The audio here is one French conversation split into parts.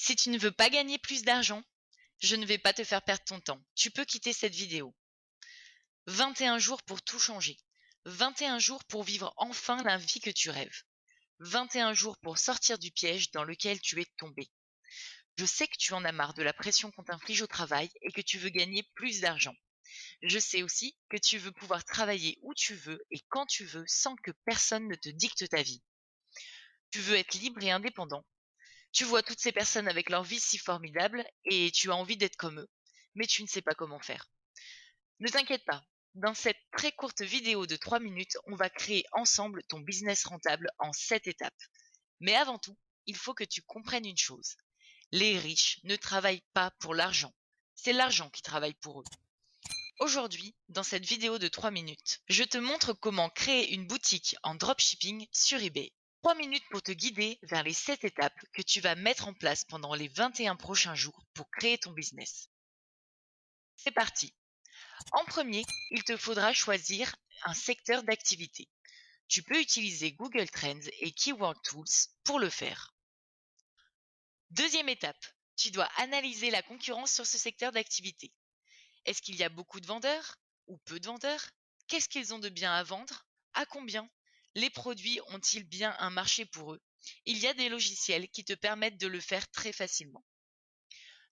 Si tu ne veux pas gagner plus d'argent, je ne vais pas te faire perdre ton temps. Tu peux quitter cette vidéo. 21 jours pour tout changer. 21 jours pour vivre enfin la vie que tu rêves. 21 jours pour sortir du piège dans lequel tu es tombé. Je sais que tu en as marre de la pression qu'on t'inflige au travail et que tu veux gagner plus d'argent. Je sais aussi que tu veux pouvoir travailler où tu veux et quand tu veux sans que personne ne te dicte ta vie. Tu veux être libre et indépendant. Tu vois toutes ces personnes avec leur vie si formidable et tu as envie d'être comme eux, mais tu ne sais pas comment faire. Ne t'inquiète pas, dans cette très courte vidéo de 3 minutes, on va créer ensemble ton business rentable en 7 étapes. Mais avant tout, il faut que tu comprennes une chose. Les riches ne travaillent pas pour l'argent, c'est l'argent qui travaille pour eux. Aujourd'hui, dans cette vidéo de 3 minutes, je te montre comment créer une boutique en dropshipping sur eBay. 3 minutes pour te guider vers les 7 étapes que tu vas mettre en place pendant les 21 prochains jours pour créer ton business. C'est parti. En premier, il te faudra choisir un secteur d'activité. Tu peux utiliser Google Trends et Keyword Tools pour le faire. Deuxième étape, tu dois analyser la concurrence sur ce secteur d'activité. Est-ce qu'il y a beaucoup de vendeurs ou peu de vendeurs? Qu'est-ce qu'ils ont de bien à vendre? À combien? Les produits ont-ils bien un marché pour eux? Il y a des logiciels qui te permettent de le faire très facilement.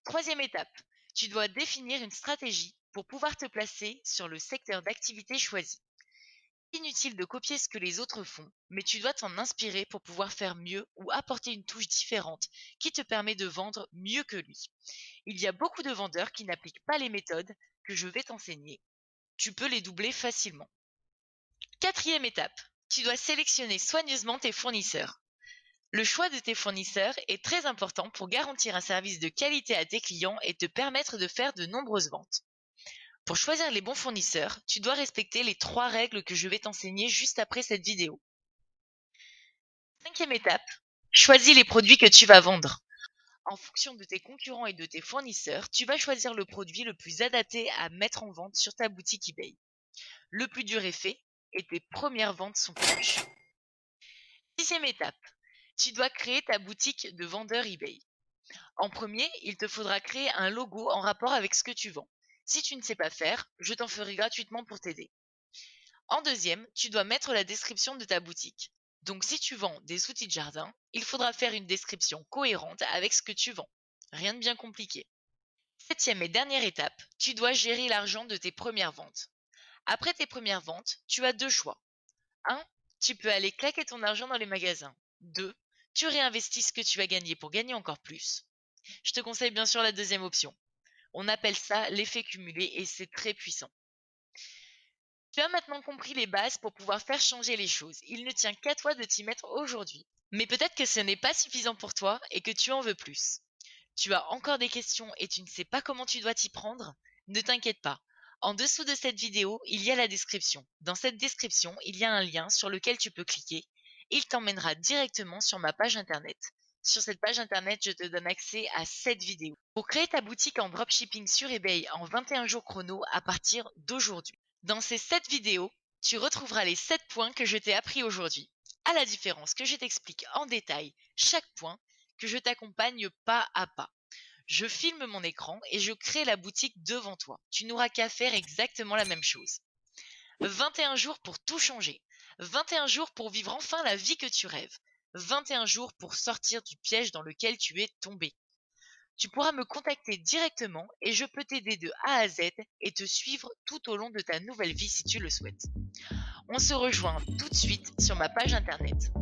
Troisième étape, tu dois définir une stratégie pour pouvoir te placer sur le secteur d'activité choisi. Inutile de copier ce que les autres font, mais tu dois t'en inspirer pour pouvoir faire mieux ou apporter une touche différente qui te permet de vendre mieux que lui. Il y a beaucoup de vendeurs qui n'appliquent pas les méthodes que je vais t'enseigner. Tu peux les doubler facilement. Quatrième étape, tu dois sélectionner soigneusement tes fournisseurs. Le choix de tes fournisseurs est très important pour garantir un service de qualité à tes clients et te permettre de faire de nombreuses ventes. Pour choisir les bons fournisseurs, tu dois respecter les 3 règles que je vais t'enseigner juste après cette vidéo. Cinquième étape, choisis les produits que tu vas vendre. En fonction de tes concurrents et de tes fournisseurs, tu vas choisir le produit le plus adapté à mettre en vente sur ta boutique eBay. Le plus dur est fait et tes premières ventes sont proches. Sixième étape, tu dois créer ta boutique de vendeur eBay. En premier, il te faudra créer un logo en rapport avec ce que tu vends. Si tu ne sais pas faire, je t'en ferai gratuitement pour t'aider. En deuxième, tu dois mettre la description de ta boutique. Donc si tu vends des outils de jardin, il faudra faire une description cohérente avec ce que tu vends. Rien de bien compliqué. Septième et dernière étape, tu dois gérer l'argent de tes premières ventes. Après tes premières ventes, tu as 2 choix. 1. Tu peux aller claquer ton argent dans les magasins. 2. Tu réinvestis ce que tu as gagné pour gagner encore plus. Je te conseille bien sûr la deuxième option. On appelle ça l'effet cumulé et c'est très puissant. Tu as maintenant compris les bases pour pouvoir faire changer les choses. Il ne tient qu'à toi de t'y mettre aujourd'hui. Mais peut-être que ce n'est pas suffisant pour toi et que tu en veux plus. Tu as encore des questions et tu ne sais pas comment tu dois t'y prendre? Ne t'inquiète pas. En dessous de cette vidéo, il y a la description. Dans cette description, il y a un lien sur lequel tu peux cliquer. Il t'emmènera directement sur ma page internet. Sur cette page internet, je te donne accès à 7 vidéos. Pour créer ta boutique en dropshipping sur eBay en 21 jours chrono à partir d'aujourd'hui. Dans ces 7 vidéos, tu retrouveras les 7 points que je t'ai appris aujourd'hui. À la différence que je t'explique en détail chaque point, que je t'accompagne pas à pas. Je filme mon écran et je crée la boutique devant toi. Tu n'auras qu'à faire exactement la même chose. 21 jours pour tout changer. 21 jours pour vivre enfin la vie que tu rêves. 21 jours pour sortir du piège dans lequel tu es tombé. Tu pourras me contacter directement et je peux t'aider de A à Z et te suivre tout au long de ta nouvelle vie si tu le souhaites. On se rejoint tout de suite sur ma page internet.